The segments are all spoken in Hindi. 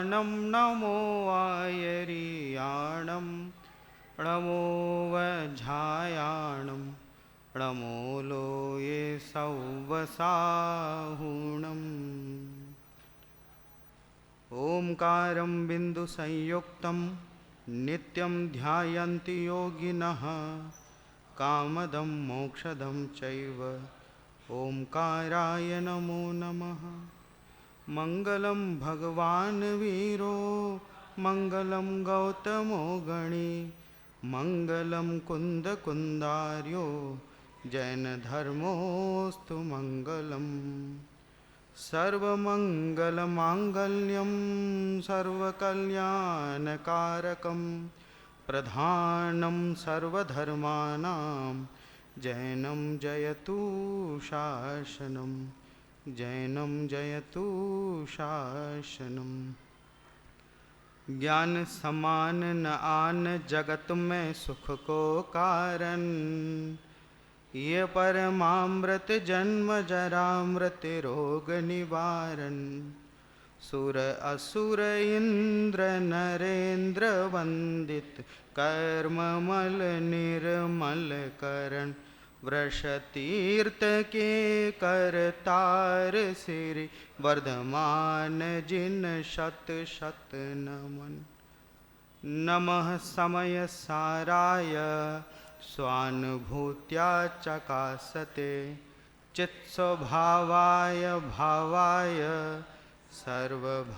नमो वायरियाणं नमो वज्झायाणं नमो लोये सौवसाहुणम्। ओंकारं बिन्दुसंयुक्तं नित्यं ध्यायन्ति योगिनः कामदं मोक्षदं चैव ओंकाराय नमो नमः। मंगलं भगवान् वीरो मंगलं गौतमो गणी मंगलं कुन्दकुन्दार्यो जैनधर्मोऽस्तु मंगलम्। सर्वमङ्गलमाङ्गल्यं सर्वकल्याणकारकं प्रधानं सर्वधर्माणां जैनं जयतु शासनं जैनं जयतु शासनम्। ज्ञान समान न आन जगत में सुख को कारण, ये परमामृत जन्म जरा मृत्यु रोग निवारण। सुर असुर इंद्र नरेंद्र वंदित कर्ममल निर्मल करण। वृष तीर्थ के करतार सिरि वर्धमान जिन शत शत नमन। नमः समय साराय स्वानुभूत्या चकासते चित्स्वभावाय भावाय सर्वभावांतरच्छदे।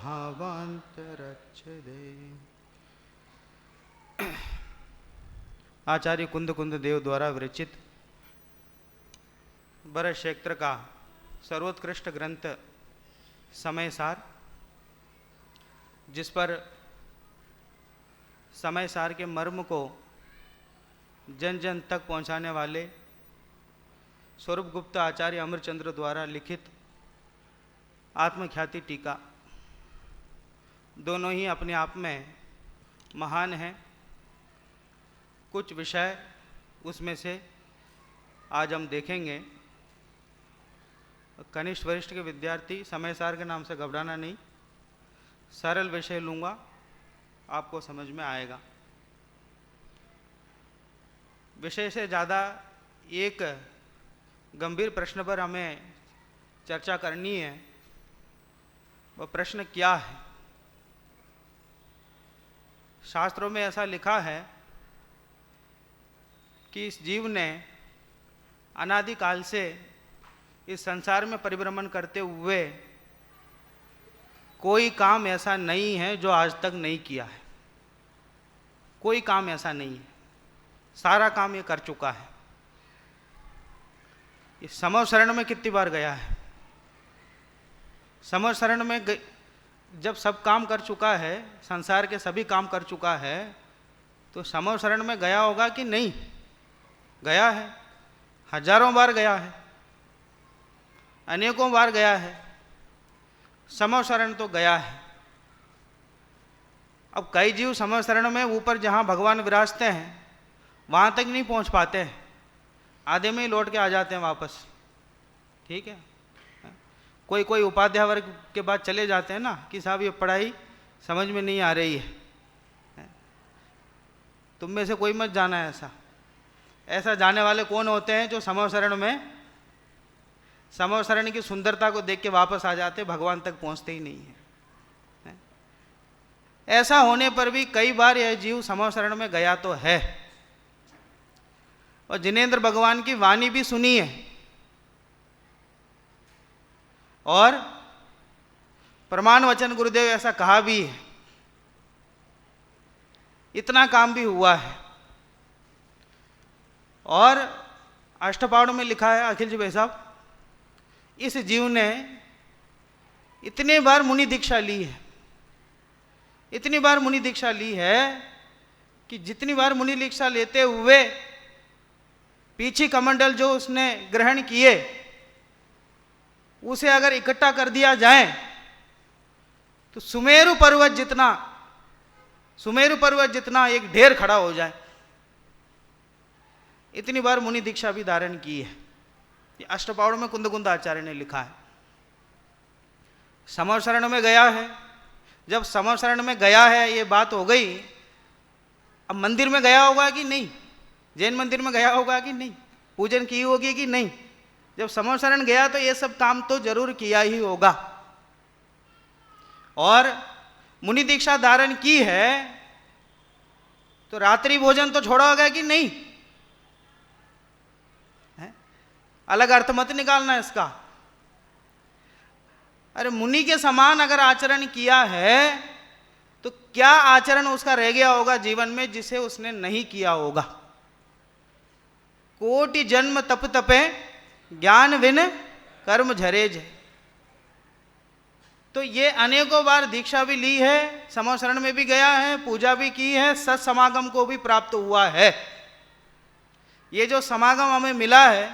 आचार्य कुंद कुंद देव द्वारा विरचित भरत क्षेत्र का सर्वोत्कृष्ट ग्रंथ समय सार, जिस पर समय सार के मर्म को जन जन तक पहुंचाने वाले स्वरूप गुप्त आचार्य अमरचंद्र द्वारा लिखित आत्मख्याति टीका, दोनों ही अपने आप में महान हैं। कुछ विषय उसमें से आज हम देखेंगे। कनिष्ठ वरिष्ठ के विद्यार्थी समय सार के नाम से घबराना नहीं, सरल विषय लूँगा, आपको समझ में आएगा। विषय से ज़्यादा एक गंभीर प्रश्न पर हमें चर्चा करनी है। वह प्रश्न क्या है? शास्त्रों में ऐसा लिखा है कि इस जीव ने अनादिकाल से इस संसार में परिभ्रमण करते हुए कोई काम ऐसा नहीं है जो आज तक नहीं किया है। कोई काम ऐसा नहीं है, सारा काम ये कर चुका है। ये समव शरण में कितनी बार गया है? समव शरण में जब सब काम कर चुका है, संसार के सभी काम कर चुका है, तो समव शरण में गया होगा कि नहीं? गया है, हजारों बार गया है, अनेकों बार गया है। समव शरण तो गया है। अब कई जीव समव शरण में ऊपर जहाँ भगवान विराजते हैं वहाँ तक नहीं पहुँच पाते हैं, आधे में ही लौट के आ जाते हैं वापस। ठीक है, कोई कोई उपाध्याय वर्ग के बाद चले जाते हैं ना कि साहब ये पढ़ाई समझ में नहीं आ रही है। तुम में से कोई मत जाना है ऐसा। ऐसा जाने वाले कौन होते हैं? जो समव शरण में समव शरण की सुंदरता को देख के वापस आ जाते, भगवान तक पहुंचते ही नहीं है। ऐसा होने पर भी कई बार यह जीव समव शरण में गया तो है, और जिनेंद्र भगवान की वाणी भी सुनी है, और प्रमाण वचन गुरुदेव ऐसा कहा भी है। इतना काम भी हुआ है। और अष्टपावड़ में लिखा है, अखिल जी भाई साहब, इस जीव ने इतने बार मुनि दीक्षा ली है, इतनी बार मुनि दीक्षा ली है कि जितनी बार मुनि दीक्षा लेते हुए पीछी कमंडल जो उसने ग्रहण किए उसे अगर इकट्ठा कर दिया जाए तो सुमेरु पर्वत जितना एक ढेर खड़ा हो जाए। इतनी बार मुनि दीक्षा भी धारण की है। ये अष्टपावड़ में कुंद कुंद आचार्य ने लिखा है। समव शरण में गया है, जब समर शरण में गया है ये बात हो गई, अब मंदिर में गया होगा कि नहीं, जैन मंदिर में गया होगा कि नहीं, पूजन की होगी कि नहीं, जब समर शरण गया तो ये सब काम तो जरूर किया ही होगा। और मुनि दीक्षा धारण की है तो रात्रि भोजन तो छोड़ा होगा कि नहीं, है? अलग अर्थ मत निकालना इसका। अरे मुनि के समान अगर आचरण किया है तो क्या आचरण उसका रह गया होगा जीवन में जिसे उसने नहीं किया होगा। कोटि जन्म तप तपे ज्ञान विन कर्म झरेज। तो ये अनेकों बार दीक्षा भी ली है, समर शरण में भी गया है, पूजा भी की है, सत समागम को भी प्राप्त हुआ है। ये जो समागम हमें मिला है,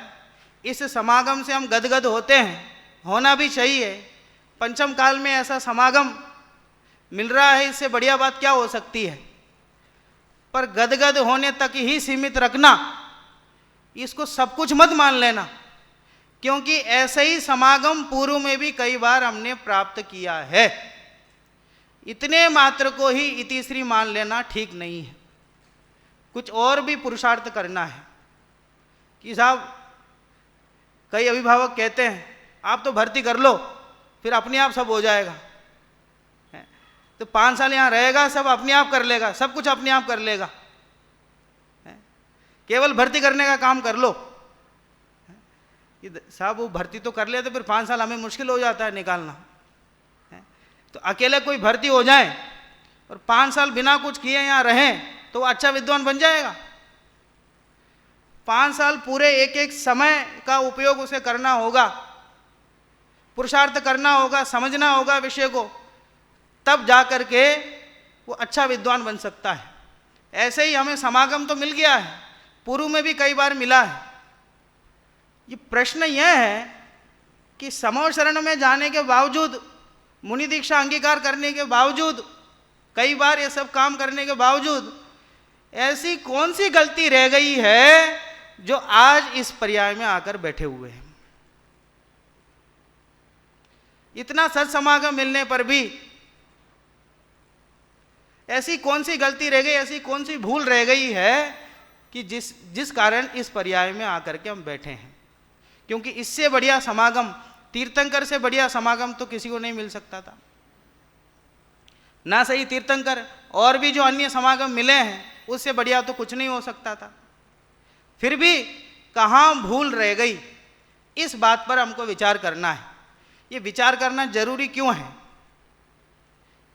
इस समागम से हम गदगद होते हैं, होना भी चाहिए। पंचम काल में ऐसा समागम मिल रहा है, इससे बढ़िया बात क्या हो सकती है। पर गदगद होने तक ही सीमित रखना, इसको सब कुछ मत मान लेना, क्योंकि ऐसे ही समागम पूर्व में भी कई बार हमने प्राप्त किया है। इतने मात्र को ही इतिश्री मान लेना ठीक नहीं है, कुछ और भी पुरुषार्थ करना है। कि साहब कई अभिभावक कहते हैं आप तो भर्ती कर लो फिर अपने आप सब हो जाएगा, तो 5 साल यहाँ रहेगा, सब अपने आप कर लेगा, सब कुछ अपने आप कर लेगा, केवल भर्ती करने का काम कर लो। साहब वो भर्ती तो कर ले तो फिर 5 साल हमें मुश्किल हो जाता है निकालना। तो अकेले कोई भर्ती हो जाए और 5 साल बिना कुछ किए यहाँ रहें तो वो अच्छा विद्वान बन जाएगा। 5 साल पूरे एक एक समय का उपयोग उसे करना होगा, पुरुषार्थ करना होगा, समझना होगा विषय को, तब जा कर के वो अच्छा विद्वान बन सकता है। ऐसे ही हमें समागम तो मिल गया है, पूर्व में भी कई बार मिला है। ये प्रश्न यह है कि समर शरण में जाने के बावजूद, मुनि दीक्षा अंगीकार करने के बावजूद, कई बार ये सब काम करने के बावजूद ऐसी कौन सी गलती रह गई है जो आज इस पर्याय में आकर बैठे हुए हैं। इतना सत्समागम मिलने पर भी ऐसी कौन सी गलती रह गई, ऐसी कौन सी भूल रह गई है कि जिस कारण इस पर्याय में आकर के हम बैठे हैं। क्योंकि इससे बढ़िया समागम, तीर्थंकर से बढ़िया समागम तो किसी को नहीं मिल सकता था। ना सही तीर्थंकर, और भी जो अन्य समागम मिले हैं उससे बढ़िया तो कुछ नहीं हो सकता था। फिर भी कहाँ भूल रह गई, इस बात पर हमको विचार करना है। ये विचार करना जरूरी क्यों है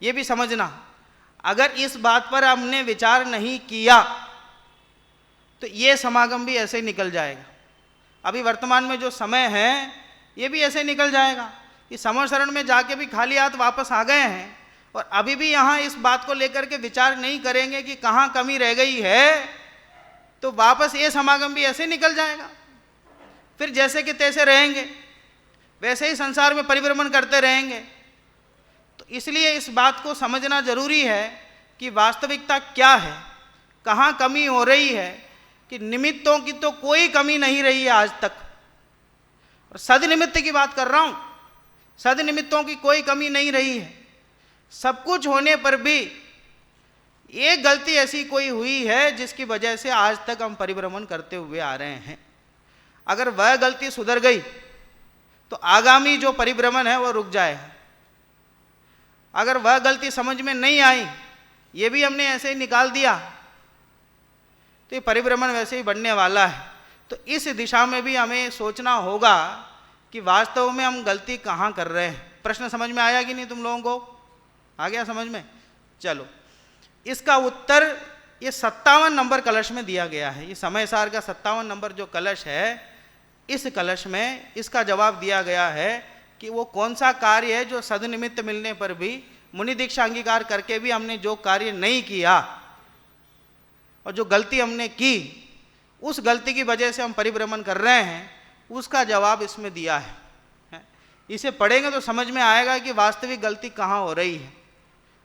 ये भी समझना। अगर इस बात पर हमने विचार नहीं किया तो ये समागम भी ऐसे ही निकल जाएगा। अभी वर्तमान में जो समय है ये भी ऐसे निकल जाएगा कि समर शरण में जाके भी खाली हाथ वापस आ गए हैं और अभी भी यहाँ इस बात को लेकर के विचार नहीं करेंगे कि कहाँ कमी रह गई है, तो वापस ये समागम भी ऐसे निकल जाएगा। फिर जैसे कि तैसे रहेंगे, वैसे ही संसार में परिभ्रमण करते रहेंगे। तो इसलिए इस बात को समझना जरूरी है कि वास्तविकता क्या है, कहाँ कमी हो रही है। कि निमित्तों की तो कोई कमी नहीं रही है आज तक, और सदनिमित्त की बात कर रहा हूं, सदनिमित्तों की कोई कमी नहीं रही है। सब कुछ होने पर भी एक गलती ऐसी कोई हुई है जिसकी वजह से आज तक हम परिभ्रमण करते हुए आ रहे हैं। अगर वह गलती सुधर गई तो आगामी जो परिभ्रमण है वह रुक जाएगा। अगर वह गलती समझ में नहीं आई, ये भी हमने ऐसे ही निकाल दिया, तो ये परिभ्रमण वैसे ही बढ़ने वाला है। तो इस दिशा में भी हमें सोचना होगा कि वास्तव में हम गलती कहाँ कर रहे हैं। प्रश्न समझ में आया कि नहीं तुम लोगों को? आ गया समझ में? चलो, इसका उत्तर ये 57 नंबर कलश में दिया गया है। ये समय सार का 57 नंबर जो कलश है, इस कलश में इसका जवाब दिया गया है कि वो कौन सा कार्य है जो सदनिमित्त मिलने पर भी, मुनि दीक्षा अंगीकार करके भी हमने जो कार्य नहीं किया और जो गलती हमने की, उस गलती की वजह से हम परिभ्रमण कर रहे हैं, उसका जवाब इसमें दिया है। इसे पढ़ेंगे तो समझ में आएगा कि वास्तविक गलती कहाँ हो रही है।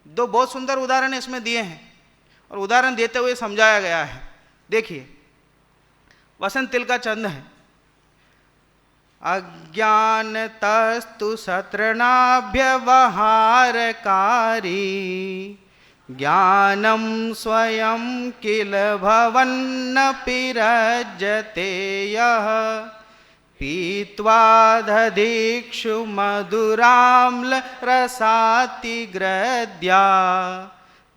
दो बहुत सुंदर उदाहरण इसमें दिए हैं और उदाहरण देते हुए समझाया गया है। देखिए, वसंत तिल का चंद है, अज्ञानतस्तु सतृणाभ्यवहारकारी ज्ञानं स्वयं किल भवन्नपि रज्यते यः पीत्वा दधिक्षु मधुराम्ल रसातिग्रद्या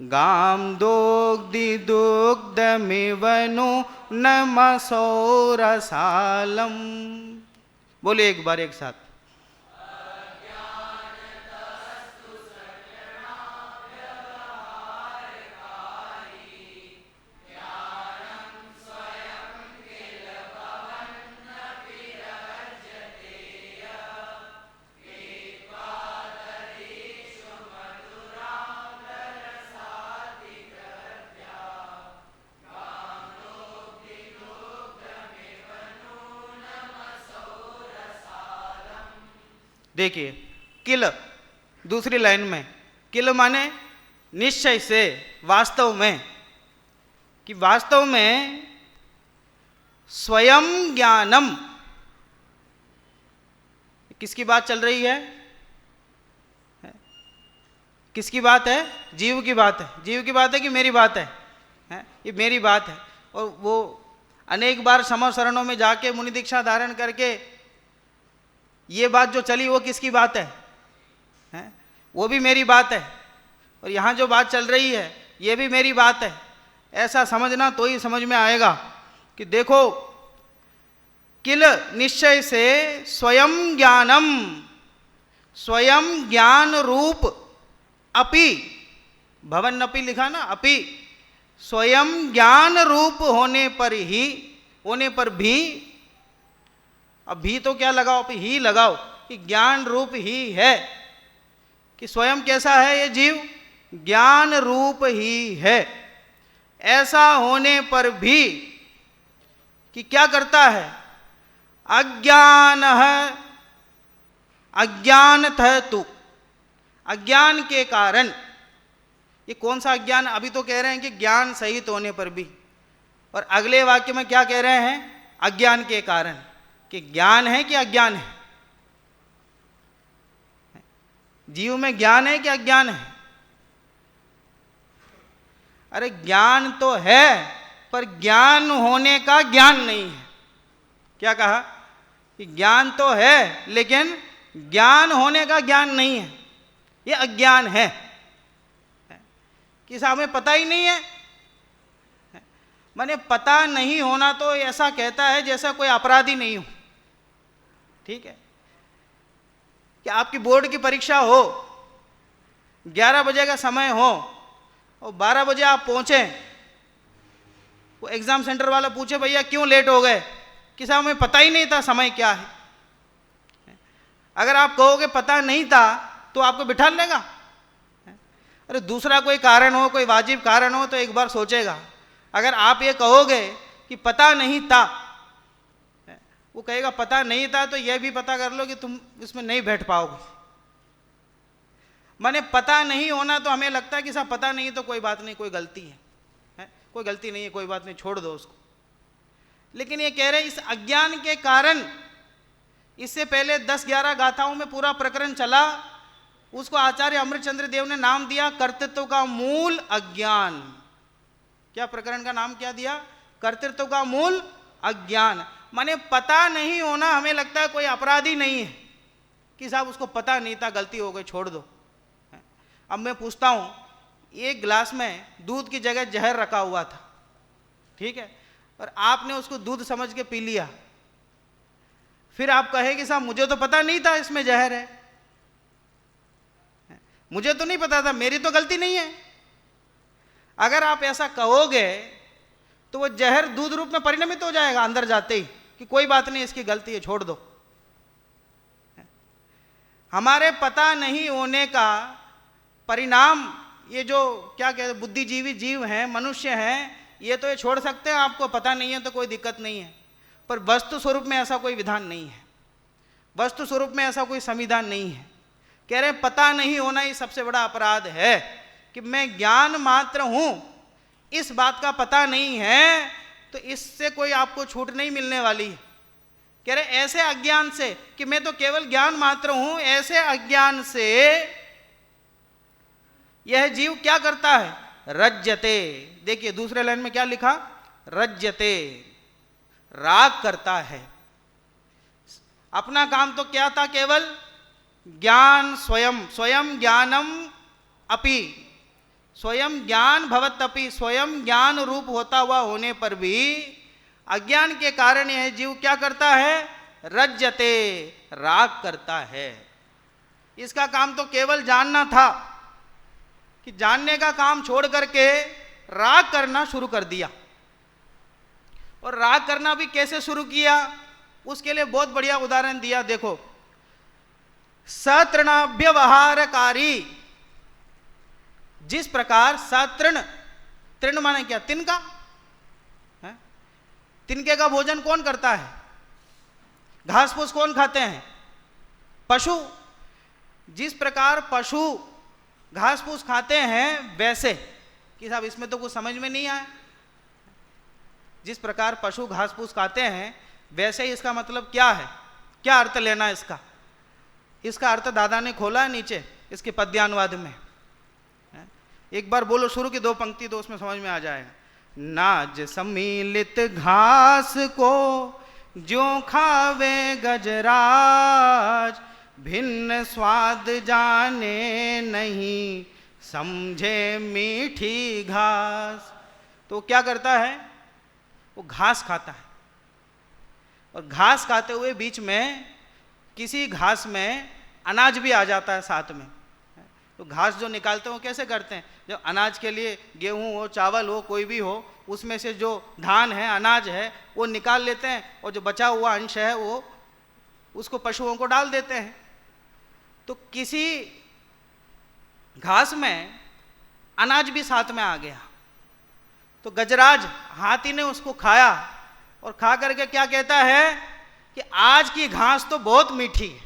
गां दुग्धमिव नु नमसो रसालम। बोलिए एक बार एक साथ। देखिए किल दूसरी लाइन में, किल माने निश्चय से, वास्तव में, कि वास्तव में स्वयं ज्ञानम। किसकी बात चल रही है? किसकी बात है? जीव की बात है। जीव की बात है कि मेरी बात है? ये मेरी बात है। और वो अनेक बार समर शरणों में जाके मुनि दीक्षा धारण करके ये बात जो चली वो किसकी बात है? वो भी मेरी बात है। और यहाँ जो बात चल रही है ये भी मेरी बात है। ऐसा समझना तो ही समझ में आएगा कि देखो, किल निश्चय से स्वयं ज्ञानम, स्वयं ज्ञान रूप अपि, भवन अपि लिखा ना, अपि, स्वयं ज्ञान रूप होने पर ही, होने पर भी, अब भी तो क्या लगाओ, अभी ही लगाओ कि ज्ञान रूप ही है, कि स्वयं कैसा है ये जीव? ज्ञान रूप ही है। ऐसा होने पर भी कि क्या करता है? अज्ञान है, अज्ञानतः तु, अज्ञान के कारण। ये कौन सा अज्ञान? अभी तो कह रहे हैं कि ज्ञान सहित होने पर भी, और अगले वाक्य में क्या कह रहे हैं? अज्ञान के कारण। कि ज्ञान है कि अज्ञान है? जीव में ज्ञान है कि अज्ञान है? अरे ज्ञान तो है, पर ज्ञान होने का ज्ञान नहीं है। क्या कहा? कि ज्ञान तो है लेकिन ज्ञान होने का ज्ञान नहीं है, ये अज्ञान है। कि हमें पता ही नहीं है। माने पता नहीं होना तो ऐसा कहता है जैसा कोई अपराधी नहीं हो। ठीक है कि आपकी बोर्ड की परीक्षा हो, 11 बजे का समय हो और 12 बजे आप पहुंचे, वो एग्जाम सेंटर वाला पूछे भैया क्यों लेट हो गए? कि साहब हमें पता ही नहीं था समय क्या है। अगर आप कहोगे पता नहीं था तो आपको बिठा लेगा? अरे दूसरा कोई कारण हो, कोई वाजिब कारण हो तो एक बार सोचेगा। अगर आप ये कहोगे कि पता नहीं था, वो कहेगा पता नहीं था तो यह भी पता कर लो कि तुम इसमें नहीं बैठ पाओगे। माने पता नहीं होना तो हमें लगता है कि साहब पता नहीं तो कोई बात नहीं, कोई गलती है, कोई गलती नहीं है, कोई बात नहीं, छोड़ दो उसको। लेकिन ये कह रहे इस अज्ञान के कारण, इससे पहले 10-11 गाथाओं में पूरा प्रकरण चला, उसको आचार्य अमृतचंद्र देव ने नाम दिया कर्तृत्व का मूल अज्ञान। क्या प्रकरण का नाम क्या दिया? कर्तृत्व का मूल अज्ञान। माने पता नहीं होना हमें लगता है कोई अपराधी नहीं है कि साहब उसको पता नहीं था, गलती हो गई, छोड़ दो। अब मैं पूछता हूं, एक गिलास में दूध की जगह जहर रखा हुआ था, ठीक है, और आपने उसको दूध समझ के पी लिया, फिर आप कहेंगे साहब मुझे तो पता नहीं था इसमें जहर है, मुझे तो नहीं पता था, मेरी तो गलती नहीं है। अगर आप ऐसा कहोगे तो वो जहर दूध रूप में परिणमित हो जाएगा अंदर जाते ही कि कोई बात नहीं, इसकी गलती है, छोड़ दो। हमारे पता नहीं होने का परिणाम ये जो क्या कहते बुद्धिजीवी जीव हैं, मनुष्य हैं, ये तो ये छोड़ सकते हैं, आपको पता नहीं है तो कोई दिक्कत नहीं है, पर वस्तु स्वरूप में ऐसा कोई विधान नहीं है, वस्तु स्वरूप में ऐसा कोई संविधान नहीं है। कह रहे पता नहीं होना ही सबसे बड़ा अपराध है कि मैं ज्ञान मात्र हूं, इस बात का पता नहीं है, तो इससे कोई आपको छूट नहीं मिलने वाली। कह रहे ऐसे अज्ञान से कि मैं तो केवल ज्ञान मात्र हूं, ऐसे अज्ञान से यह जीव क्या करता है? रज्यते। देखिए दूसरे लाइन में क्या लिखा? रज्यते, राग करता है। अपना काम तो क्या था? केवल ज्ञान, स्वयं स्वयं ज्ञानम अपि, स्वयं ज्ञान भवतपि, स्वयं ज्ञान रूप होता हुआ होने पर भी अज्ञान के कारण यह जीव क्या करता है? रज्यते, राग करता है। इसका काम तो केवल जानना था, कि जानने का काम छोड़ करके राग करना शुरू कर दिया। और राग करना भी कैसे शुरू किया? उसके लिए बहुत बढ़िया उदाहरण दिया। देखो, सतृणाभ्यवहारकारी, जिस प्रकार सतृण, तृण माने क्या? तिनका। तिनके का भोजन कौन करता है? घास फूस कौन खाते हैं? पशु। जिस प्रकार पशु घास फूस खाते हैं, वैसे कि साहब इसमें तो कुछ समझ में नहीं आया। जिस प्रकार पशु घास फूस खाते हैं, वैसे ही इसका मतलब क्या है? क्या अर्थ लेना है इसका? इसका अर्थ दादा ने खोला है नीचे इसके पद्यानुवाद में। एक बार बोलो शुरू की 2 पंक्ति, तो उसमें समझ में आ जाएगा। नाज सम्मिलित घास को ज्यों खावे गजराज, भिन्न स्वाद जाने नहीं समझे मीठी घास। तो क्या करता है? वो घास खाता है, और घास खाते हुए बीच में किसी घास में अनाज भी आ जाता है साथ में। तो घास जो निकालते हैं वो कैसे करते हैं? जो अनाज के लिए गेहूं हो, चावल हो, कोई भी हो, उसमें से जो धान है, अनाज है, वो निकाल लेते हैं, और जो बचा हुआ अंश है वो उसको पशुओं को डाल देते हैं। तो किसी घास में अनाज भी साथ में आ गया। तो गजराज हाथी ने उसको खाया, और खा करके क्या कहता है कि आज की घास तो बहुत मीठी है।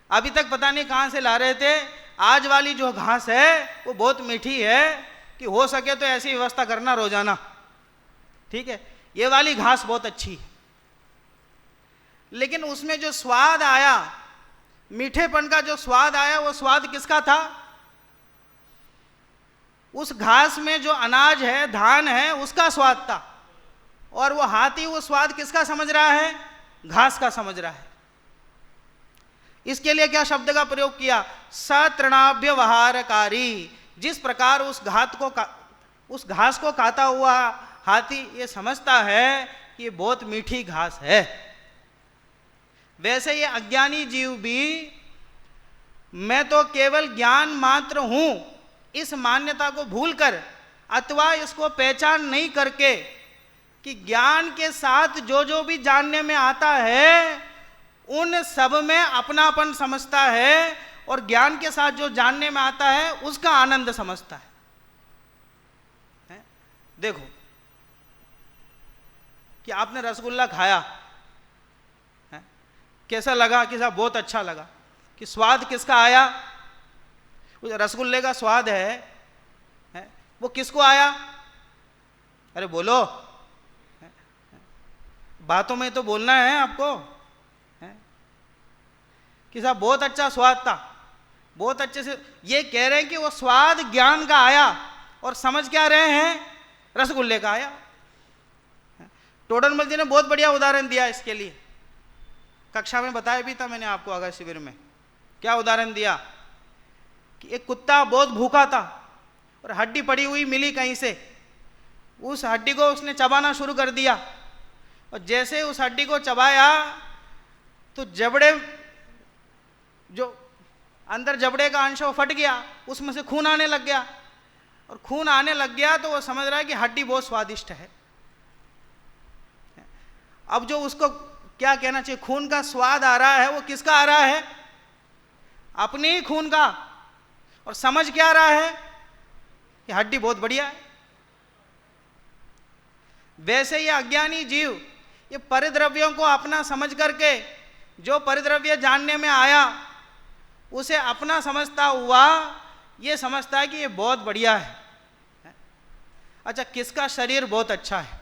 अभी तक पता नहीं कहां से ला रहे थे, आज वाली जो घास है वो बहुत मीठी है, कि हो सके तो ऐसी व्यवस्था करना रोजाना, ठीक है, ये वाली घास बहुत अच्छी है। लेकिन उसमें जो स्वाद आया, मीठेपन का जो स्वाद आया, वो स्वाद किसका था? उस घास में जो अनाज है, धान है, उसका स्वाद था। और वो हाथी वो स्वाद किसका समझ रहा है? घास का समझ रहा है। इसके लिए क्या शब्द का प्रयोग किया? सतृणाभ्यवहारकारी। जिस प्रकार उस घास को खाता हुआ हाथी ये समझता है कि ये बहुत मीठी घास है, वैसे ये अज्ञानी जीव भी मैं तो केवल ज्ञान मात्र हूं, इस मान्यता को भूलकर अथवा इसको पहचान नहीं करके कि ज्ञान के साथ जो जो भी जानने में आता है उन सब में अपनापन समझता है, और ज्ञान के साथ जो जानने में आता है उसका आनंद समझता है। देखो कि आपने रसगुल्ला खाया है? कैसा लगा? कि साहब बहुत अच्छा लगा। कि स्वाद किसका आया? उस रसगुल्ले का स्वाद है वो किसको आया? अरे बोलो, बातों में तो बोलना है आपको। कि साहब बहुत अच्छा स्वाद था, बहुत अच्छे से ये कह रहे हैं कि वो स्वाद ज्ञान का आया, और समझ क्या रहे हैं? रसगुल्ले का आया। टोडरमल जी ने बहुत बढ़िया उदाहरण दिया इसके लिए, कक्षा में बताया भी था मैंने आपको अगस्त शिविर में। क्या उदाहरण दिया? कि एक कुत्ता बहुत भूखा था और हड्डी पड़ी हुई मिली कहीं से, उस हड्डी को उसने चबाना शुरू कर दिया, और जैसे उस हड्डी को चबाया तो जबड़े, जो अंदर जबड़े का अंश वो फट गया, उसमें से खून आने लग गया, और खून आने लग गया तो वो समझ रहा है कि हड्डी बहुत स्वादिष्ट है। अब जो उसको क्या कहना चाहिए, खून का स्वाद आ रहा है, वो किसका आ रहा है? अपने ही खून का। और समझ क्या रहा है? कि हड्डी बहुत बढ़िया है। वैसे ये अज्ञानी जीव ये परिद्रव्यों को अपना समझ करके जो परिद्रव्य जानने में आया उसे अपना समझता हुआ ये समझता है कि ये बहुत बढ़िया है। अच्छा, किसका शरीर बहुत अच्छा है?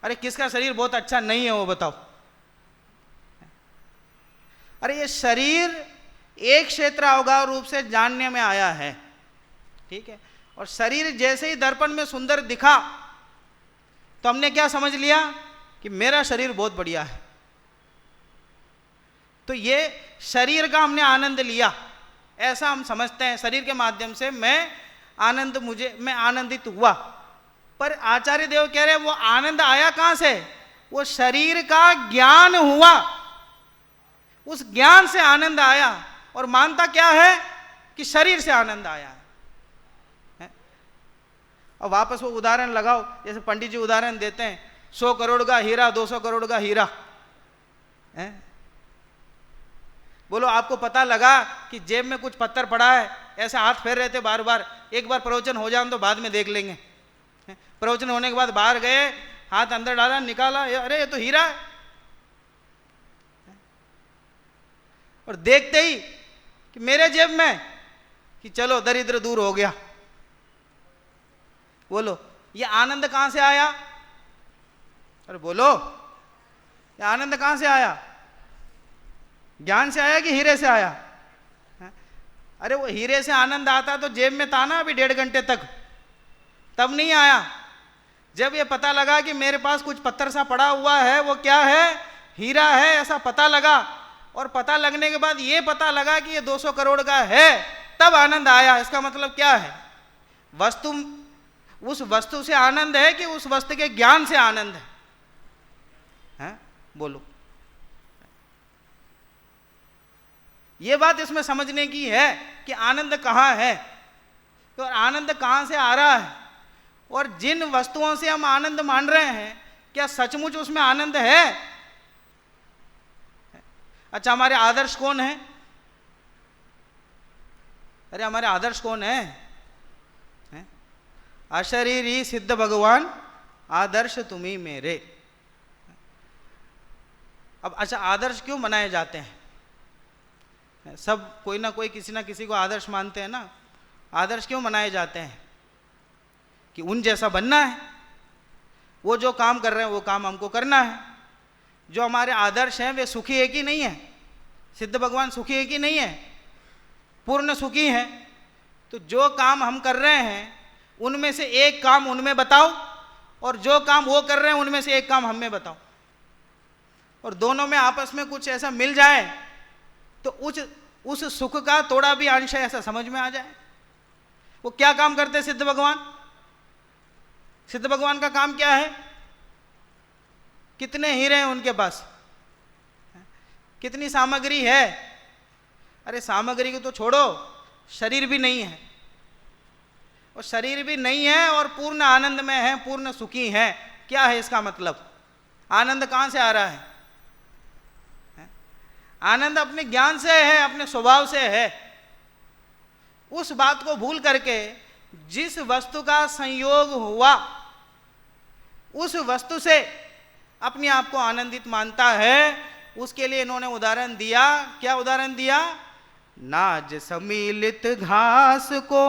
अरे किसका शरीर बहुत अच्छा नहीं है वो बताओ। अरे ये शरीर एक क्षेत्र अवगाह रूप से जानने में आया है, ठीक है, और शरीर जैसे ही दर्पण में सुंदर दिखा तो हमने क्या समझ लिया कि मेरा शरीर बहुत बढ़िया है। तो ये शरीर का हमने आनंद लिया, ऐसा हम समझते हैं, शरीर के माध्यम से मैं आनंदित हुआ। पर आचार्य देव कह रहे हैं वो आनंद आया कहां से? वो शरीर का ज्ञान हुआ, उस ज्ञान से आनंद आया। और मानता क्या है कि शरीर से आनंद आया है। और वापस वो उदाहरण लगाओ, जैसे पंडित जी उदाहरण देते हैं 100 करोड़ का हीरा, 200 करोड़ का हीरा है? बोलो आपको पता लगा कि जेब में कुछ पत्थर पड़ा है, ऐसे हाथ फेर रहे थे बार बार, एक बार प्रवचन हो जाए तो बाद में देख लेंगे। प्रवचन होने के बाद बाहर गए, हाथ अंदर डाला, निकाला, अरे ये तो हीरा है। और देखते ही कि मेरे जेब में, कि चलो दरिद्र दूर हो गया। बोलो ये आनंद कहां से आया? अरे बोलो ये आनंद कहां से आया? ज्ञान से आया कि हीरे से आया? अरे वो हीरे से आनंद आता तो जेब में था ना अभी 1.5 घंटे तक, तब नहीं आया। जब ये पता लगा कि मेरे पास कुछ पत्थर सा पड़ा हुआ है, वो क्या है? हीरा है, ऐसा पता लगा। और पता लगने के बाद ये पता लगा कि ये 200 करोड़ का है, तब आनंद आया। इसका मतलब क्या है? वस्तु, उस वस्तु से आनंद है कि उस वस्तु के ज्ञान से आनंद है? बोलो। ये बात इसमें समझने की है कि आनंद कहाँ है, तो आनंद कहाँ से आ रहा है, और जिन वस्तुओं से हम आनंद मान रहे हैं क्या सचमुच उसमें आनंद है? अच्छा हमारे आदर्श कौन है? अरे हमारे आदर्श कौन है? अशरीरी सिद्ध भगवान आदर्श तुम्ही मेरे। अब अच्छा आदर्श क्यों मनाए जाते हैं? सब कोई ना कोई किसी ना किसी को आदर्श मानते हैं ना। आदर्श क्यों मनाए जाते हैं? कि उन जैसा बनना है, वो जो काम कर रहे हैं वो काम हमको करना है। जो हमारे आदर्श हैं वे सुखी है कि नहीं है? सिद्ध भगवान सुखी है कि नहीं है? पूर्ण सुखी है। तो जो काम हम कर रहे हैं उनमें से एक काम उनमें बताओ, और जो काम वो कर रहे हैं उनमें से एक काम हमें बताओ, और दोनों में आपस में कुछ ऐसा मिल जाए तो उस सुख का थोड़ा भी अंश ऐसा समझ में आ जाए। वो क्या काम करते हैं सिद्ध भगवान? सिद्ध भगवान का काम क्या है? कितने हीरे हैं उनके पास, कितनी सामग्री है? अरे सामग्री को तो छोड़ो, शरीर भी नहीं है, और शरीर भी नहीं है और पूर्ण आनंद में है, पूर्ण सुखी है। क्या है इसका मतलब? आनंद कहां से आ रहा है? आनंद अपने ज्ञान से है, अपने स्वभाव से है। उस बात को भूल करके जिस वस्तु का संयोग हुआ उस वस्तु से अपने आप को आनंदित मानता है, उसके लिए इन्होंने उदाहरण दिया। क्या उदाहरण दिया? नाज सम्मिलित घास को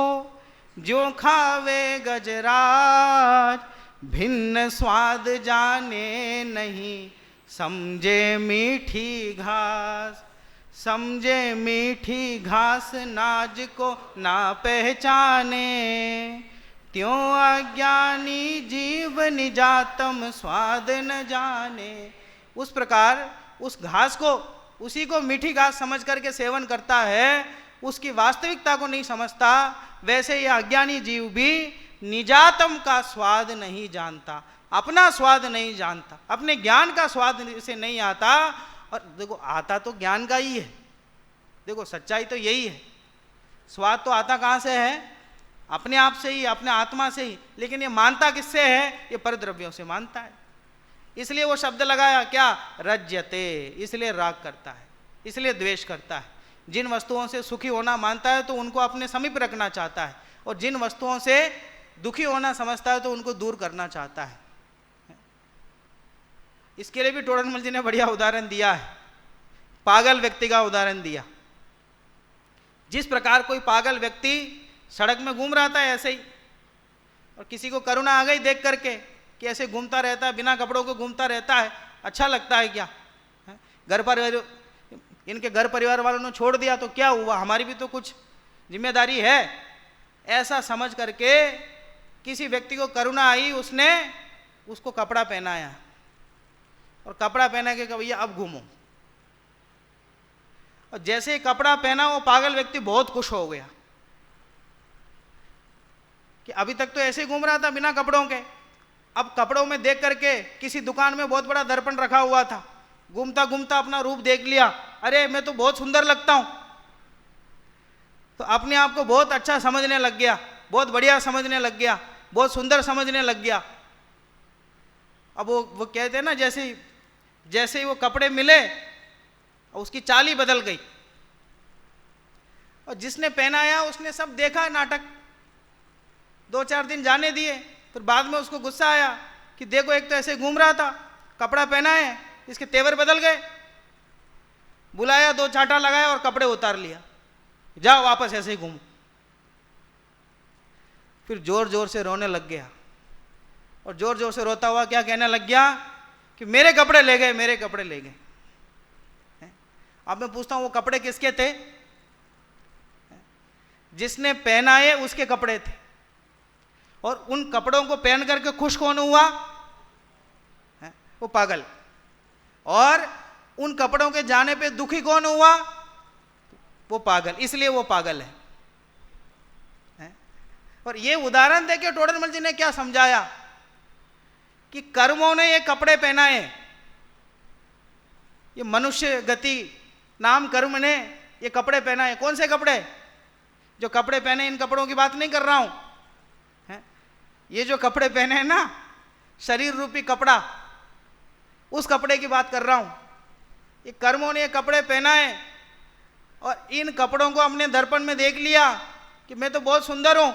जो खावे गजराज, भिन्न स्वाद जाने नहीं समझे मीठी घास। समझे मीठी घास नाज को ना पहचाने, त्यों अज्ञानी जीव निजातम स्वाद न जाने। उस प्रकार उस घास को, उसी को मीठी घास समझ करके सेवन करता है, उसकी वास्तविकता को नहीं समझता। वैसे ये अज्ञानी जीव भी निजातम का स्वाद नहीं जानता, अपना स्वाद नहीं जानता, अपने ज्ञान का स्वाद इसे नहीं आता। और देखो आता तो ज्ञान का ही है, देखो सच्चाई तो यही है। स्वाद तो आता कहाँ से है? अपने आप से ही, अपने आत्मा से ही। लेकिन ये मानता किससे है? ये परद्रव्यों से मानता है। इसलिए वो शब्द लगाया क्या? रज्यते। इसलिए राग करता है, इसलिए द्वेष करता है। जिन वस्तुओं से सुखी होना मानता है तो उनको अपने समीप रखना चाहता है, और जिन वस्तुओं से दुखी होना समझता है तो उनको दूर करना चाहता है। इसके लिए भी टोडरमल जी ने बढ़िया उदाहरण दिया है, पागल व्यक्ति का उदाहरण दिया। जिस प्रकार कोई पागल व्यक्ति सड़क में घूम रहा था ऐसे ही, और किसी को करुणा आ गई देख करके, कि ऐसे घूमता रहता है, बिना कपड़ों के घूमता रहता है, अच्छा लगता है क्या? घर पर इनके घर परिवार वालों ने छोड़ दिया तो क्या हुआ, हमारी भी तो कुछ जिम्मेदारी है। ऐसा समझ करके किसी व्यक्ति को करुणा आई, उसने उसको कपड़ा पहनाया और कपड़ा पहना के कहा भैया अब घूमो। और जैसे ही कपड़ा पहना वो पागल व्यक्ति बहुत खुश हो गया कि अभी तक तो ऐसे ही घूम रहा था बिना कपड़ों के, अब कपड़ों में देख करके, किसी दुकान में बहुत बड़ा दर्पण रखा हुआ था, घूमता घूमता अपना रूप देख लिया, अरे मैं तो बहुत सुंदर लगता हूं, तो अपने आप को बहुत अच्छा समझने लग गया, बहुत बढ़िया समझने लग गया, बहुत सुंदर समझने लग गया। अब वो कहते हैं ना, जैसे ही वो कपड़े मिले उसकी चाल ही बदल गई। और जिसने पहनाया उसने सब देखा नाटक, 2-4 दिन जाने दिए, फिर बाद में उसको गुस्सा आया कि देखो एक तो ऐसे घूम रहा था, कपड़ा पहना है, इसके तेवर बदल गए। बुलाया, 2 चांटा लगाया और कपड़े उतार लिया, जाओ वापस ऐसे ही घूमो। फिर जोर जोर से रोने लग गया और जोर जोर से रोता हुआ क्या कहने लग गया कि मेरे कपड़े ले गए, मेरे कपड़े ले गए। अब मैं पूछता हूं वो कपड़े किसके थे? जिसने पहनाए उसके कपड़े थे। और उन कपड़ों को पहन करके खुश कौन हुआ? वो पागल। और उन कपड़ों के जाने पे दुखी कौन हुआ? वो पागल। इसलिए वो पागल है। और ये उदाहरण देके टोडरमल जी ने क्या समझाया कि कर्मों ने ये कपड़े पहनाए, ये मनुष्य गति नाम कर्म ने ये कपड़े पहनाए। कौन से कपड़े? जो कपड़े पहने इन कपड़ों की बात नहीं कर रहा हूं, ये जो कपड़े पहने हैं ना, शरीर रूपी कपड़ा, उस कपड़े की बात कर रहा हूं। ये कर्मों ने ये कपड़े पहनाए और इन कपड़ों को अपने दर्पण में देख लिया कि मैं तो बहुत सुंदर हूं,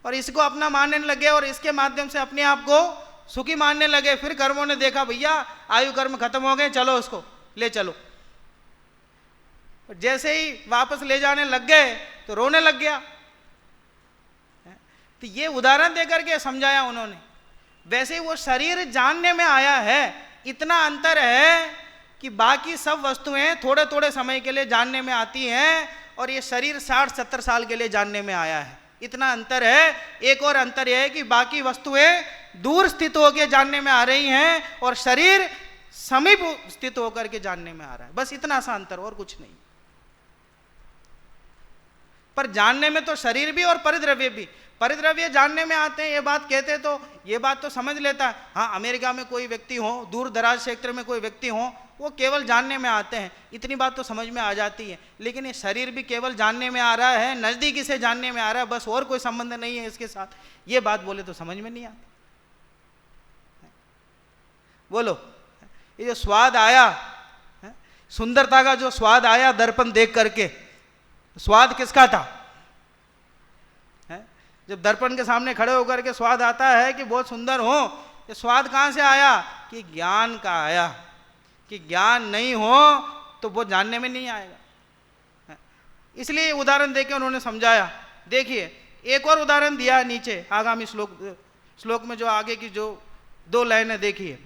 और इसको अपना मानने लगे और इसके माध्यम से अपने आप को सुखी मानने लगे। फिर कर्मों ने देखा भैया आयु कर्म खत्म हो गए, चलो उसको ले चलो। जैसे ही वापस ले जाने लग गए तो रोने लग गया। तो ये उदाहरण देकर के समझाया उन्होंने। वैसे ही वो शरीर जानने में आया है, इतना अंतर है कि बाकी सब वस्तुएं थोड़े थोड़े समय के लिए जानने में आती हैं और ये शरीर 60-70 साल के लिए जानने में आया है, इतना अंतर है। एक और अंतर यह है कि बाकी वस्तुएं दूर स्थित होकर जानने में आ रही हैं और शरीर समीप स्थित होकर के जानने में आ रहा है। बस इतना सा अंतर, और कुछ नहीं। पर जानने में तो शरीर भी और परिद्रव्य भी, परिद्रव्य जानने में आते हैं। ये बात कहते तो ये बात तो समझ लेता है, हाँ अमेरिका में कोई व्यक्ति हो, दूर दराज क्षेत्र में कोई व्यक्ति हो, वो केवल जानने में आते हैं, इतनी बात तो समझ में आ जाती है। लेकिन ये शरीर भी केवल जानने में आ रहा है, नजदीकी से जानने में आ रहा है, बस और कोई संबंध नहीं है इसके साथ, ये बात बोले तो समझ में नहीं आती। बोलो, ये जो स्वाद आया, सुंदरता का जो स्वाद आया दर्पण देख करके, स्वाद किसका था? जब दर्पण के सामने खड़े होकर के स्वाद आता है कि बहुत सुंदर हो, ये स्वाद कहां से आया? कि ज्ञान का आया। कि ज्ञान नहीं हो तो वो जानने में नहीं आएगा। इसलिए उदाहरण देके उन्होंने समझाया। देखिए एक और उदाहरण दिया नीचे आगामी श्लोक में, जो आगे की जो 2 लाइनें देखिए।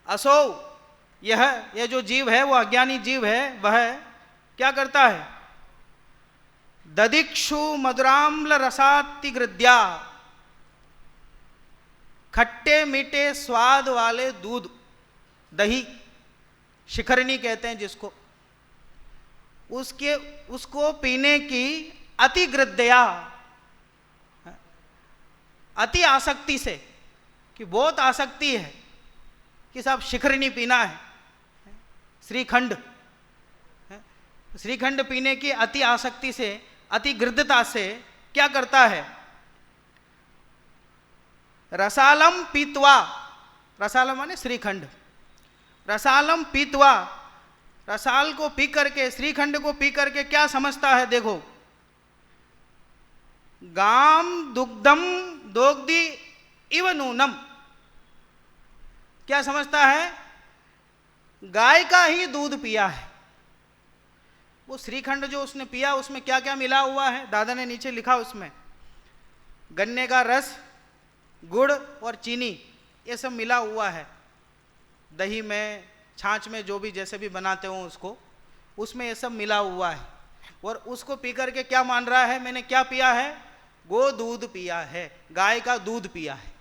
असो, यह जो जीव है वो अज्ञानी जीव है, वह क्या करता है? ददिक्षु मधुराम्ल रसातिगृद्या, खट्टे मीठे स्वाद वाले दूध, दही, शिखरणी कहते हैं जिसको, उसको पीने की अतिगृद्या, अति आसक्ति से, कि बहुत आसक्ति है कि साहब शिखरणी पीना है, श्रीखंड, श्रीखंड पीने की अति आसक्ति से, अति गृद्धता से क्या करता है? रसालम पीतवा, रसालम माने श्रीखंड, रसालम पीतवा, रसाल को पी करके, श्रीखंड को पी करके क्या समझता है? देखो, गाम दुग्धम दोग्धि इव नूनम, क्या समझता है? गाय का ही दूध पिया है। वो श्रीखंड जो उसने पिया उसमें क्या क्या मिला हुआ है, दादा ने नीचे लिखा उसमें, गन्ने का रस, गुड़ और चीनी ये सब मिला हुआ है, दही में, छाछ में, जो भी जैसे भी बनाते हो उसको, उसमें ये सब मिला हुआ है। और उसको पी करके क्या मान रहा है, मैंने क्या पिया है, गो दूध पिया है, गाय का दूध पिया है।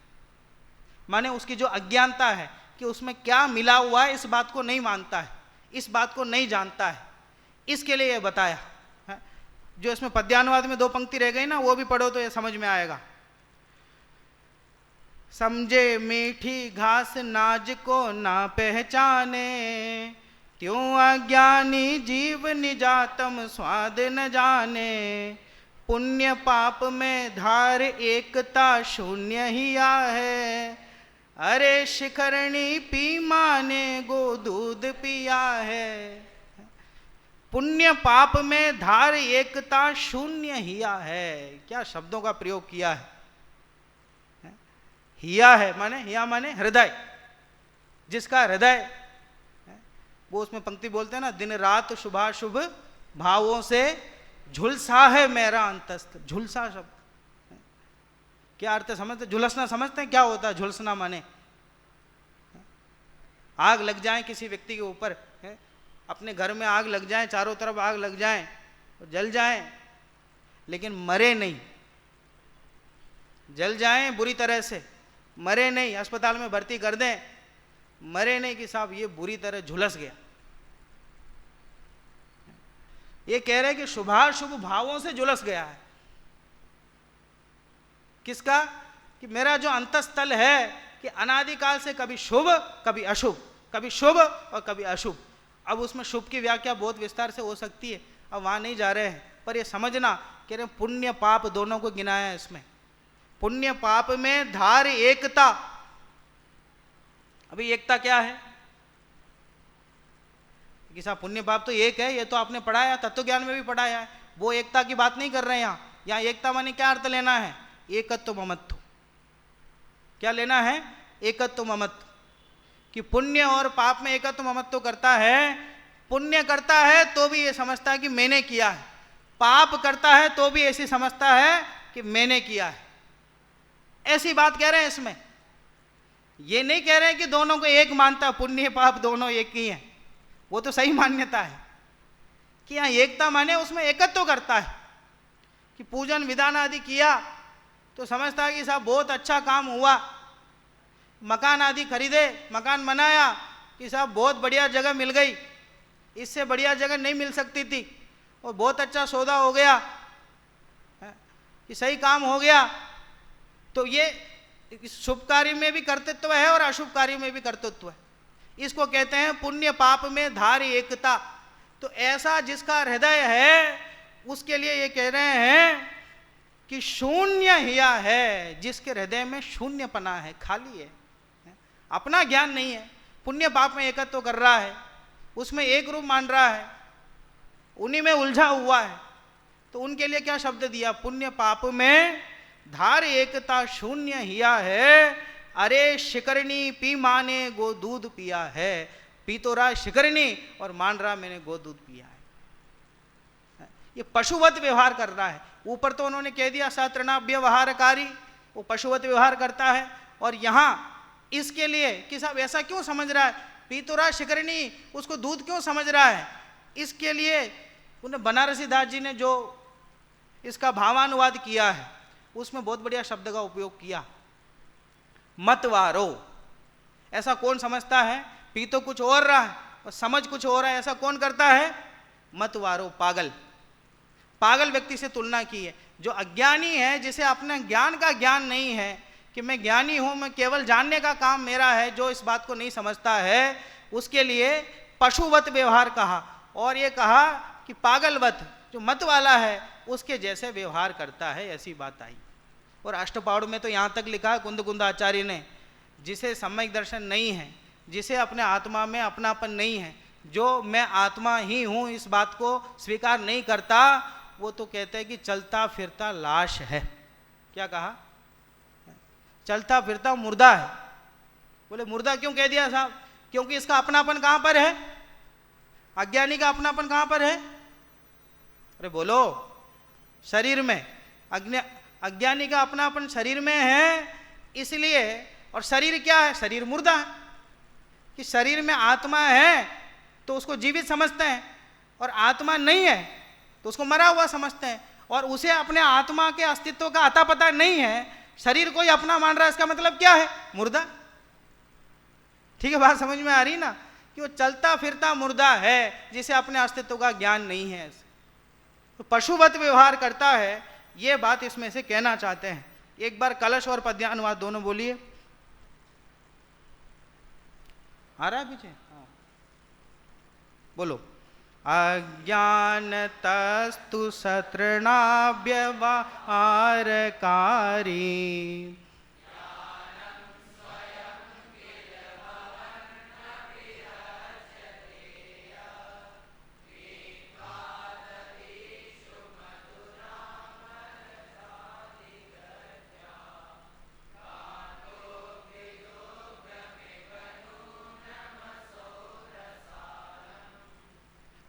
माने उसकी जो अज्ञानता है कि उसमें क्या मिला हुआ है, इस बात को नहीं मानता है, इस बात को नहीं जानता है, इसके लिए ये बताया है। जो इसमें पद्यानुवाद में 2 पंक्ति रह गई ना, वो भी पढ़ो तो ये समझ में आएगा। समझे मीठी घास नाज को ना पहचाने, त्यों अज्ञानी जीव निजातम स्वाद न जाने। पुण्य पाप में धार एकता शून्य हिया है, अरे शिखरणी पी माने गो दूध पिया है। पुण्य पाप में धार एकता शून्य हिया है, क्या शब्दों का प्रयोग किया है। हिया है माने, हिया माने हृदय, जिसका हृदय, वो उसमें पंक्ति बोलते हैं ना, दिन रात शुभाशुभ भावों से झुलसा है मेरा अंतस्थ। झुलसा शब्द क्या अर्थ समझते, झुलसना समझते हैं क्या होता है झुलसना माने। आग लग जाए किसी व्यक्ति के ऊपर, अपने घर में आग लग जाए, चारों तरफ आग लग जाए, जल जाए, लेकिन मरे नहीं, जल जाए बुरी तरह से, मरे नहीं, अस्पताल में भर्ती कर दें, मरे नहीं कि साहब ये बुरी तरह झुलस गया। ये कह रहे कि शुभाशुभ भावों से झुलस गया है। किसका, कि मेरा जो अंतस्थल है कि अनादिकाल से कभी शुभ कभी अशुभ, कभी शुभ और कभी अशुभ। अब उसमें शुभ की व्याख्या बहुत विस्तार से हो सकती है, अब वहां नहीं जा रहे हैं, पर ये समझना कह रहे पुण्य पाप दोनों को गिनाया है इसमें। पुण्य पाप में धार एकता। अभी एकता क्या है कि साहब पुण्य पाप तो एक है, ये तो आपने पढ़ाया, तत्व ज्ञान में भी पढ़ाया है, वो एकता की बात नहीं कर रहे हैं यहाँ एकता माने क्या अर्थ लेना है, एकत्व ममत्व। क्या लेना है, एकत्व ममत्व, कि पुण्य और पाप में एकत्व ममत्व करता है। पुण्य करता है तो भी ये समझता है कि मैंने किया है, पाप करता है तो भी ऐसी समझता है कि मैंने किया है। ऐसी बात कह रहे हैं इसमें, ये नहीं कह रहे हैं कि दोनों को एक मानता, पुण्य पाप दोनों एक ही हैं, वो तो सही मान्यता है कि यहाँ एकता माने उसमें एकत्व करता है, कि पूजन विधान आदि किया तो समझता है कि साहब बहुत अच्छा काम हुआ, मकान आदि खरीदे, मकान बनाया कि साहब बहुत बढ़िया जगह मिल गई, इससे बढ़िया जगह नहीं मिल सकती थी, और बहुत अच्छा सौदा हो गया, कि सही काम हो गया। तो ये शुभ कार्य में भी कर्तृत्व है और अशुभ कार्य में भी कर्तृत्व है। इसको कहते हैं पुण्य पाप में धार एकता। तो ऐसा जिसका हृदय है उसके लिए ये कह रहे हैं कि शून्य हिया है, जिसके हृदय में शून्यपना है, खाली है, अपना ज्ञान नहीं है, पुण्य पाप में एकत्व तो कर रहा है, उसमें एक रूप मान रहा है, उन्हीं में उलझा हुआ है। तो उनके लिए क्या शब्द दिया, पुण्य पाप में धार एकता शून्य हिया है, अरे शिकरणी पी माने गो दूध पिया है। पी तो रहा शिकरणी और मान रहा मैंने गो दूध पिया है। ये पशुवत व्यवहार कर रहा है। ऊपर तो उन्होंने कह दिया सतृणाभ्यवहारकारी, वो पशुवत व्यवहार करता है, और यहाँ इसके लिए कि साहब ऐसा क्यों समझ रहा है, पी तो रहा शिकरणी, उसको दूध क्यों समझ रहा है। इसके लिए उन्हें बनारसी दास जी ने जो इसका भावानुवाद किया है उसमें बहुत बढ़िया शब्द का उपयोग किया, मतवारो। ऐसा कौन समझता है, पी तो कुछ और रहा है और समझ कुछ और है, ऐसा कौन करता है, मतवारो, पागल। पागल व्यक्ति से तुलना की है। जो अज्ञानी है, जिसे अपने ज्ञान का ज्ञान नहीं है कि मैं ज्ञानी हूं, मैं केवल जानने का काम मेरा है, जो इस बात को नहीं समझता है, उसके लिए पशुवत व्यवहार कहा, और ये कहा कि पागलवत, जो मत वाला है उसके जैसे व्यवहार करता है, ऐसी बात आई। और अष्टपाउड़ में तो यहाँ तक लिखा है कुंद आचार्य ने, जिसे सम्यक दर्शन नहीं है, जिसे अपने आत्मा में अपनापन नहीं है, जो मैं आत्मा ही हूँ इस बात को स्वीकार नहीं करता, वो तो कहते हैं कि चलता फिरता लाश है। क्या कहा, चलता फिरता मुर्दा है। बोले मुर्दा क्यों कह दिया साहब, क्योंकि इसका अपनापन कहाँ पर है, अज्ञानी का अपनापन कहाँ पर है। अरे बोलो, शरीर में अज्ञानी का अपनापन शरीर में है इसलिए। और शरीर क्या है? शरीर मुर्दा है। कि शरीर में आत्मा है तो उसको जीवित समझते हैं, और आत्मा नहीं है तो उसको मरा हुआ समझते हैं। और उसे अपने आत्मा के अस्तित्व का अता पता नहीं है, शरीर को ही अपना मान रहा है। इसका मतलब क्या है? मुर्दा। ठीक है, बात समझ में आ रही ना? कि वो चलता फिरता मुर्दा है जिसे अपने अस्तित्व का ज्ञान नहीं है, तो पशुवत व्यवहार करता है। ये बात इसमें से कहना चाहते हैं। एक बार कलश और पद्यानुवाद दोनों बोलिए। आ रहा है पीछे? हाँ बोलो। अज्ञानतस्तु शत्रणाव्यवहारकारी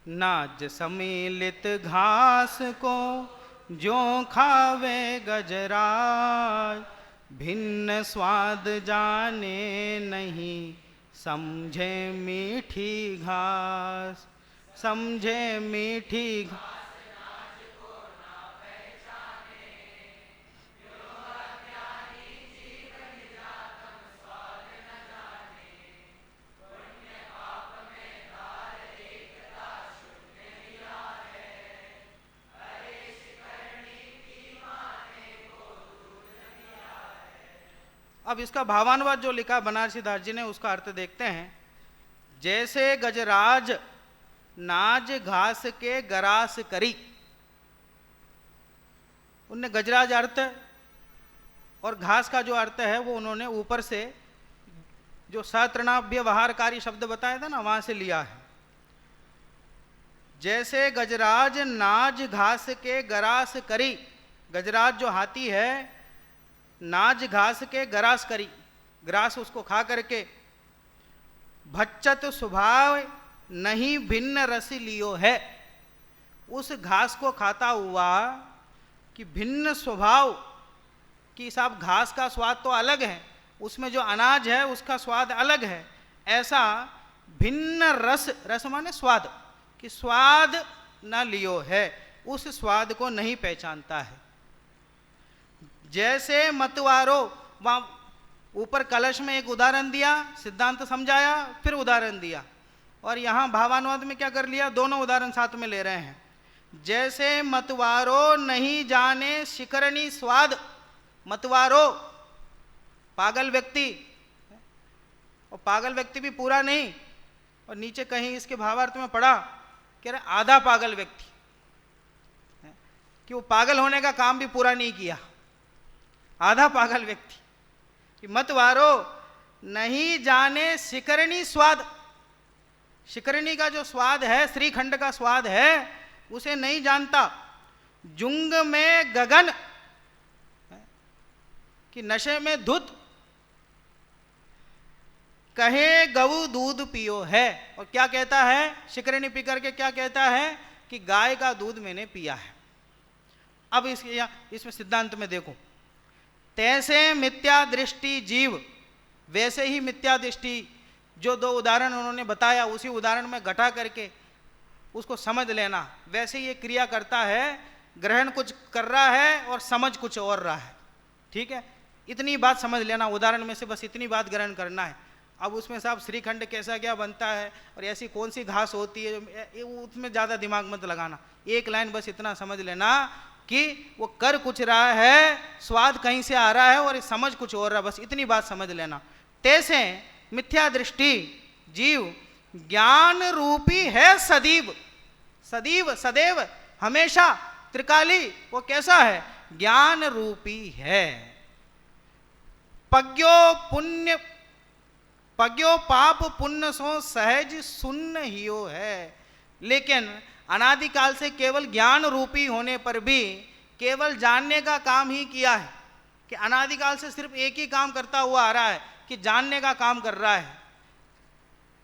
नाज सम्मिलित घास को जो खावे गजराज, भिन्न स्वाद जाने नहीं समझे मीठी घास। समझे मीठी घास अब इसका भावानुवाद जो लिखा बनारसी दास जी ने, उसका अर्थ देखते हैं। जैसे गजराज नाज घास के गरास करी, उनने गजराज अर्थ और घास का जो अर्थ है वो उन्होंने ऊपर से जो शत्रणाव्यवहारकारी शब्द बताया था ना, वहां से लिया है। जैसे गजराज नाज घास के गरास करी, गजराज जो हाथी है नाज घास के गरास करी, ग्रास उसको खा करके, भच्चत स्वभाव नहीं भिन्न रस लियो है, उस घास को खाता हुआ कि भिन्न स्वभाव कि साहब घास का स्वाद तो अलग है, उसमें जो अनाज है उसका स्वाद अलग है, ऐसा भिन्न रस, रस माने स्वाद, कि स्वाद न लियो है, उस स्वाद को नहीं पहचानता है। जैसे मतवारो, वहां ऊपर कलश में एक उदाहरण दिया, सिद्धांत समझाया, फिर उदाहरण दिया, और यहां भावानुवाद में क्या कर लिया, दोनों उदाहरण साथ में ले रहे हैं। जैसे मतवारो नहीं जाने शिकरणी स्वाद, मतवारो पागल व्यक्ति, और पागल व्यक्ति भी पूरा नहीं, और नीचे कहीं इसके भावार्थ में पढ़ा कह रहे आधा पागल व्यक्ति, कि वो पागल होने का काम भी पूरा नहीं किया, आधा पागल व्यक्ति। कि मतवारो नहीं जाने शिकरणी स्वाद, शिकरणी का जो स्वाद है, श्रीखंड का स्वाद है, उसे नहीं जानता। जुंग में गगन, कि नशे में धुत, कहे गऊ दूध पियो है, और क्या कहता है शिकरणी पी करके, क्या कहता है कि गाय का दूध मैंने पिया है। अब इसमें सिद्धांत में देखो, तैसे मिथ्या दृष्टि जीव, वैसे ही मिथ्या दृष्टि, जो दो उदाहरण उन्होंने बताया उसी उदाहरण में घटा करके उसको समझ लेना, वैसे ये क्रिया करता है, ग्रहण कुछ कर रहा है और समझ कुछ और रहा है। ठीक है, इतनी बात समझ लेना, उदाहरण में से बस इतनी बात ग्रहण करना है। अब उसमें साहब श्रीखंड कैसा क्या बनता है और ऐसी कौन सी घास होती है, उसमें ज़्यादा दिमाग मत लगाना, एक लाइन बस इतना समझ लेना कि वो कर कुछ रहा है, स्वाद कहीं से आ रहा है और समझ कुछ और रहा है, बस इतनी बात समझ लेना। तैसे मिथ्या दृष्टि जीव ज्ञान रूपी है सदैव, सदैव सदैव हमेशा, त्रिकाली, वो कैसा है, ज्ञान रूपी है। पग्यो पाप पुण्य सो सहज सुन्न हियो है, लेकिन अनादिकाल से केवल ज्ञान रूपी होने पर भी केवल जानने का काम ही किया है, कि अनादिकाल से सिर्फ एक ही काम करता हुआ आ रहा है कि जानने का काम कर रहा है।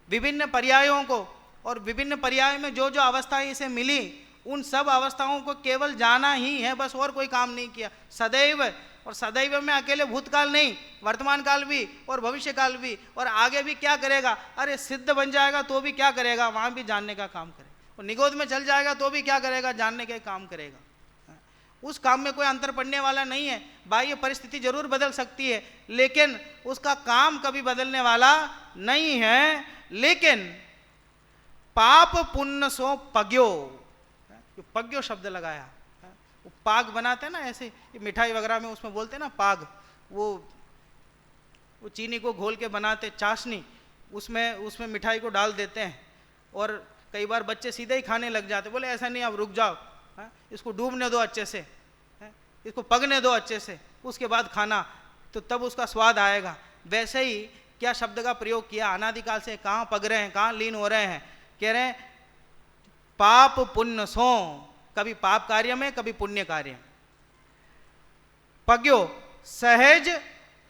विभिन्न पर्यायों को और विभिन्न पर्याय में जो जो अवस्थाएं इसे मिली उन सब अवस्थाओं को केवल जाना ही है, बस और कोई काम नहीं किया। सदैव, और सदैव में अकेले भूतकाल नहीं, वर्तमान काल भी और भविष्य काल भी, और आगे भी क्या करेगा, अरे सिद्ध बन जाएगा तो भी क्या करेगा, वहाँ भी जानने का काम करेगा। और निगोद में चल जाएगा तो भी क्या करेगा, जानने का काम करेगा। उस काम में कोई अंतर पड़ने वाला नहीं है। बाह्य परिस्थिति जरूर बदल सकती है, लेकिन उसका काम कभी बदलने वाला नहीं है। लेकिन पाप पुण्य सो पग्यो, पग्यो शब्द लगाया, वो पाग बनाते हैं ना, ऐसे मिठाई वगैरह में उसमें बोलते हैं ना पाग, वो चीनी को घोल के बनाते चाशनी, उसमें मिठाई को डाल देते हैं, और कई बार बच्चे सीधे ही खाने लग जाते, बोले ऐसा नहीं, अब रुक जाओ, इसको डूबने दो अच्छे से, इसको पकने दो अच्छे से, उसके बाद खाना, तो तब उसका स्वाद आएगा। वैसे ही क्या शब्द का प्रयोग किया, अनादिकाल से कहाँ पग रहे हैं, कहाँ लीन हो रहे हैं, कह रहे हैं पाप पुण्य सो, कभी पाप कार्य में कभी पुण्य कार्य में। पग्यो सहज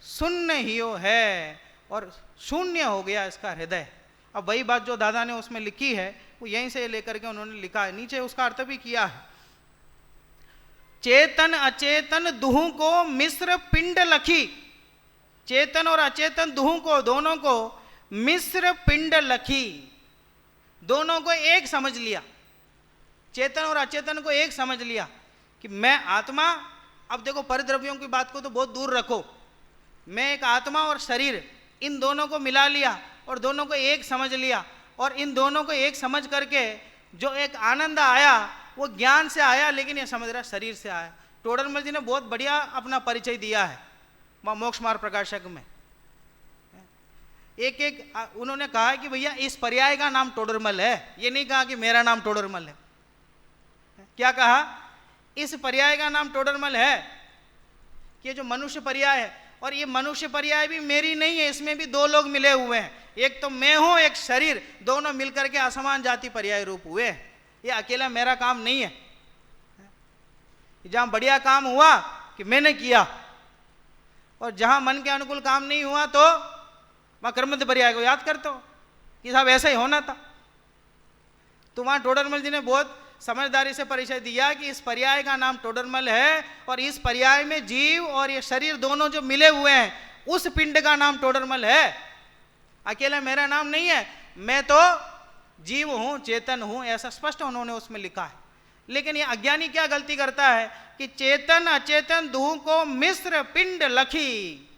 शून्य ही है, और शून्य हो गया इसका हृदय। अब वही बात जो दादा ने उसमें लिखी है वो यहीं से लेकर के उन्होंने लिखा है, नीचे उसका अर्थ भी किया है। चेतन अचेतन दुहु को मिश्र पिंड लखी, चेतन और अचेतन दुहु को, दोनों को मिश्र पिंड लखी, दोनों को एक समझ लिया, चेतन और अचेतन को एक समझ लिया कि मैं आत्मा, अब देखो परिद्रव्यों की बात को तो बहुत दूर रखो, मैं एक आत्मा और शरीर, इन दोनों को मिला लिया और दोनों को एक समझ लिया, और इन दोनों को एक समझ करके जो एक आनंद आया वो ज्ञान से आया, लेकिन ये समझ रहा शरीर से आया। टोडरमल जी ने बहुत बढ़िया अपना परिचय दिया है वहाँ मोक्ष मार्ग प्रकाशक में। एक उन्होंने कहा कि भैया इस पर्याय का नाम टोडरमल है, ये नहीं कहा कि मेरा नाम टोडरमल है। क्या कहा, इस पर्याय का नाम टोडरमल है, कि ये जो मनुष्य पर्याय है, और ये मनुष्य पर्याय भी मेरी नहीं है, इसमें भी दो लोग मिले हुए हैं, एक तो मैं हूं, एक शरीर, दोनों मिलकर के असमान जाति पर्याय रूप हुए। ये अकेला मेरा काम नहीं है। जहां बढ़िया काम हुआ कि मैंने किया, और जहां मन के अनुकूल काम नहीं हुआ तो वहां कर्मध पर्याय को याद करते हो कि साहब ऐसा ही होना था। तो वहां टोडरमल जी ने बहुत समझदारी से परिचय दिया कि इस पर्याय का नाम टोडरमल है, और इस पर्याय में जीव और ये शरीर दोनों जो मिले हुए हैं उस पिंड का नाम टोडरमल है, अकेला मेरा नाम नहीं है। मैं तो जीव हूं, चेतन हूं, ऐसा स्पष्ट उन्होंने उसमें लिखा है। लेकिन ये अज्ञानी क्या गलती करता है कि चेतन अचेतन दुह को मिश्र पिंड लखी,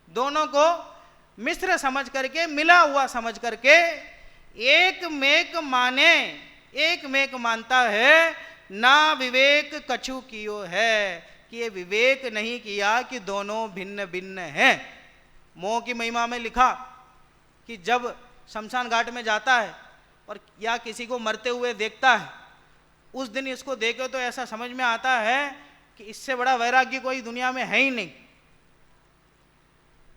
दोनों को मिश्र समझ करके, मिला हुआ समझ करके एक मेक माने, एक मेक मानता है, ना विवेक कछु कियो है, कि ये विवेक नहीं किया कि दोनों भिन्न भिन्न हैं। मोह की महिमा में लिखा कि जब शमशान घाट में जाता है और या किसी को मरते हुए देखता है, उस दिन इसको देखे तो ऐसा समझ में आता है कि इससे बड़ा वैराग्य कोई दुनिया में है ही नहीं।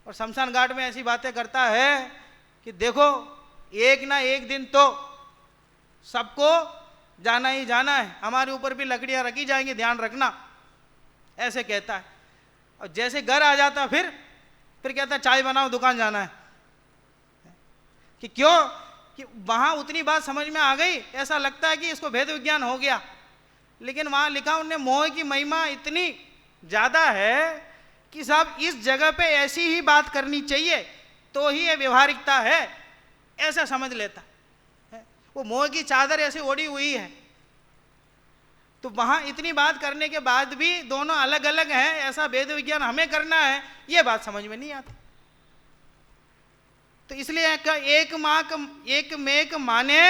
और शमशान घाट में ऐसी बातें करता है कि देखो एक ना एक दिन तो सबको जाना ही जाना है, हमारे ऊपर भी लकड़ियां रखी जाएंगी, ध्यान रखना, ऐसे कहता है। और जैसे घर आ जाता फिर कहता है चाय बनाओ, दुकान जाना है। कि क्यों, कि वहां उतनी बात समझ में आ गई, ऐसा लगता है कि इसको भेद विज्ञान हो गया। लेकिन वहां लिखा उनने मोह की महिमा इतनी ज्यादा है कि साहब इस जगह पे ऐसी ही बात करनी चाहिए तो ही ये व्यवहारिकता है, ऐसा समझ लेता है। वो मोह की चादर ऐसी ओढ़ी हुई है, तो वहां इतनी बात करने के बाद भी दोनों अलग अलग हैं, ऐसा वेद विज्ञान हमें करना है, ये बात समझ में नहीं आती। तो इसलिए एक मेक माने,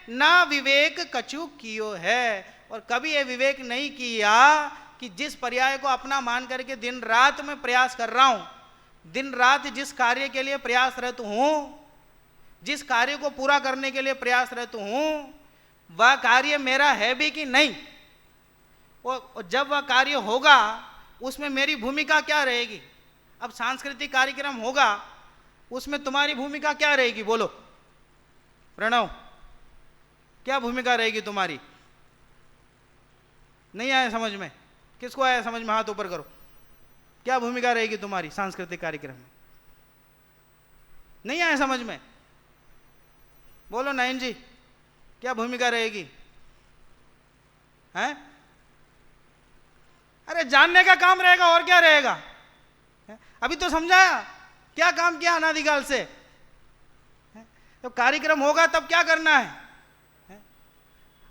ना विवेक कछु कियो है, और कभी ये विवेक नहीं किया कि जिस पर्याय को अपना मान करके दिन रात में प्रयास कर रहा हूं, दिन रात जिस कार्य के लिए प्रयासरत हूं, जिस कार्य को पूरा करने के लिए प्रयासरत हूं, वह कार्य मेरा है भी कि नहीं, और जब वह कार्य होगा उसमें मेरी भूमिका क्या रहेगी। अब सांस्कृतिक कार्यक्रम होगा, उसमें तुम्हारी भूमिका क्या रहेगी, बोलो प्रणव, क्या भूमिका रहेगी तुम्हारी? नहीं आया समझ में? किसको आया समझ में? हाथ ऊपर करो। क्या भूमिका रहेगी तुम्हारी सांस्कृतिक कार्यक्रम में? नहीं आया समझ में? बोलो नयन जी, क्या भूमिका रहेगी? हैं? अरे जानने का काम रहेगा और क्या रहेगा? अभी तो समझाया क्या काम किया अनादिकाल से। तो कार्यक्रम होगा तब क्या करना है?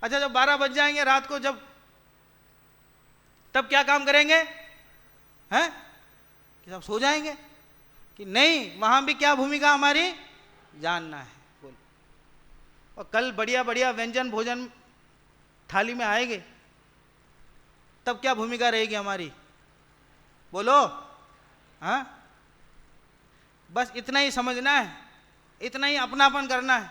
अच्छा, जब 12 बज जाएंगे रात को, जब तब क्या काम करेंगे? हैं? कि सब सो जाएंगे? कि नहीं, वहां भी क्या भूमिका हमारी जानना है। बोल। और कल बढ़िया बढ़िया व्यंजन भोजन थाली में आएंगे, तब क्या भूमिका रहेगी हमारी? बोलो। हाँ, बस इतना ही समझना है, इतना ही अपनापन करना है।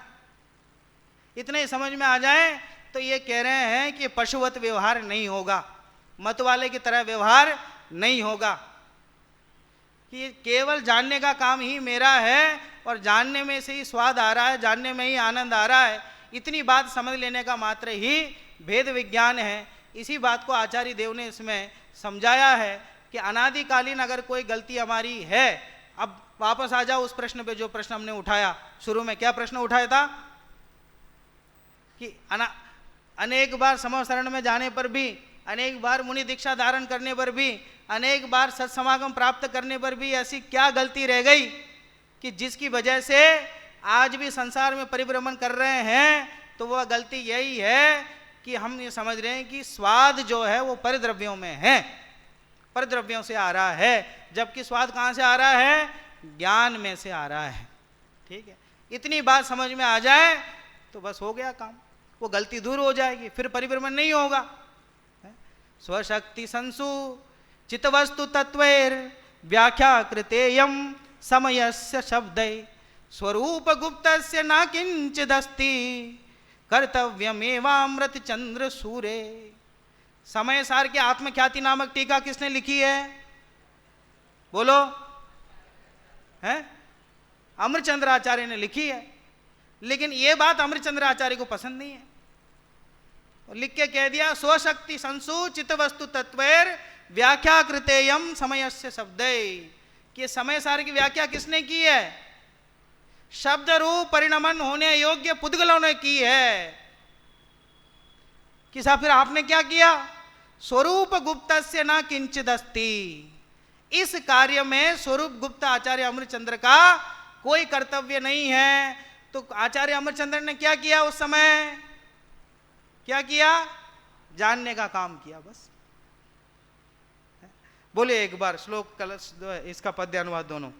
इतना ही समझ में आ जाए तो ये कह रहे हैं कि पशुवत व्यवहार नहीं होगा, मत वाले की तरह व्यवहार नहीं होगा, कि केवल जानने का काम ही मेरा है और जानने में से ही स्वाद आ रहा है, जानने में ही आनंद आ रहा है। इतनी बात समझ लेने का मात्र ही भेद विज्ञान है। इसी बात को आचार्य देव ने इसमें समझाया है कि अनादिकालीन अगर कोई गलती हमारी है, अब वापस आ जाओ उस प्रश्न पे जो प्रश्न हमने उठाया शुरू में। क्या प्रश्न उठाया था? कि अनेक बार समशरण में जाने पर भी, अनेक बार मुनि दीक्षा धारण करने पर भी, अनेक बार सत्समागम प्राप्त करने पर भी ऐसी क्या गलती रह गई कि जिसकी वजह से आज भी संसार में परिभ्रमण कर रहे हैं? तो वह गलती यही है कि हम ये समझ रहे हैं कि स्वाद जो है वो परद्रव्यों में है, परद्रव्यों से आ रहा है, जबकि स्वाद कहाँ से आ रहा है? ज्ञान में से आ रहा है। ठीक है, इतनी बात समझ में आ जाए तो बस हो गया काम, वो गलती दूर हो जाएगी, फिर परिभ्रमण नहीं होगा। स्वशक्ति संसु चितवस्तु तत्वैर व्याख्या कृतेयम समयस्य शब्दै स्वरूप गुप्तस्य न किंचिदस्ति कर्तव्यमेवामृत चंद्र सूरे। समय सार की आत्मख्याति नामक टीका किसने लिखी है? बोलो। है? अमृतचंद्र आचार्य ने लिखी है। लेकिन ये बात अमृतचंद्र आचार्य को पसंद नहीं है, लिख के कह दिया स्वशक्ति संसु चितवस्तु तत्वैर व्याख्या कृतेयम समयस्य शब्दै। कि समय सार की व्याख्या किसने की है? शब्द रूप परिणमन होने योग्य पुद्गलों ने की है। कि साहब फिर आपने क्या किया? स्वरूप गुप्तस्य न किंचिदस्ति। इस कार्य में स्वरूप गुप्त आचार्य अमृतचंद्र का कोई कर्तव्य नहीं है। तो आचार्य अमृतचंद्र ने क्या किया उस समय? क्या किया? जानने का काम किया बस। बोले एक बार श्लोक कलश इसका पद्य अनुवाद दोनों।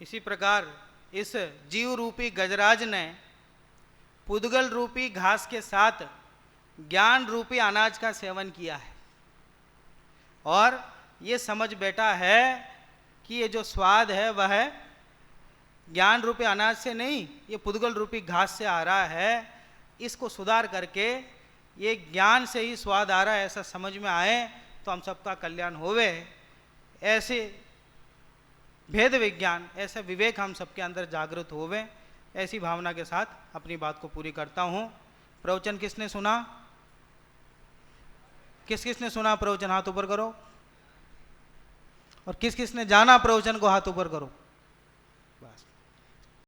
इसी प्रकार इस जीव रूपी गजराज ने पुद्गल रूपी घास के साथ ज्ञान रूपी अनाज का सेवन किया है और ये समझ बैठा है कि ये जो स्वाद है वह ज्ञान रूपी अनाज से नहीं, ये पुद्गल रूपी घास से आ रहा है। इसको सुधार करके ये ज्ञान से ही स्वाद आ रहा है ऐसा समझ में आए तो हम सबका कल्याण होवे। ऐसे भेद विज्ञान, ऐसा विवेक हम सबके अंदर जागृत होवे, ऐसी भावना के साथ अपनी बात को पूरी करता हूँ। प्रवचन किसने सुना? किस किसने सुना प्रवचन हाथ ऊपर करो, और किस किसने जाना प्रवचन को हाथ ऊपर करो।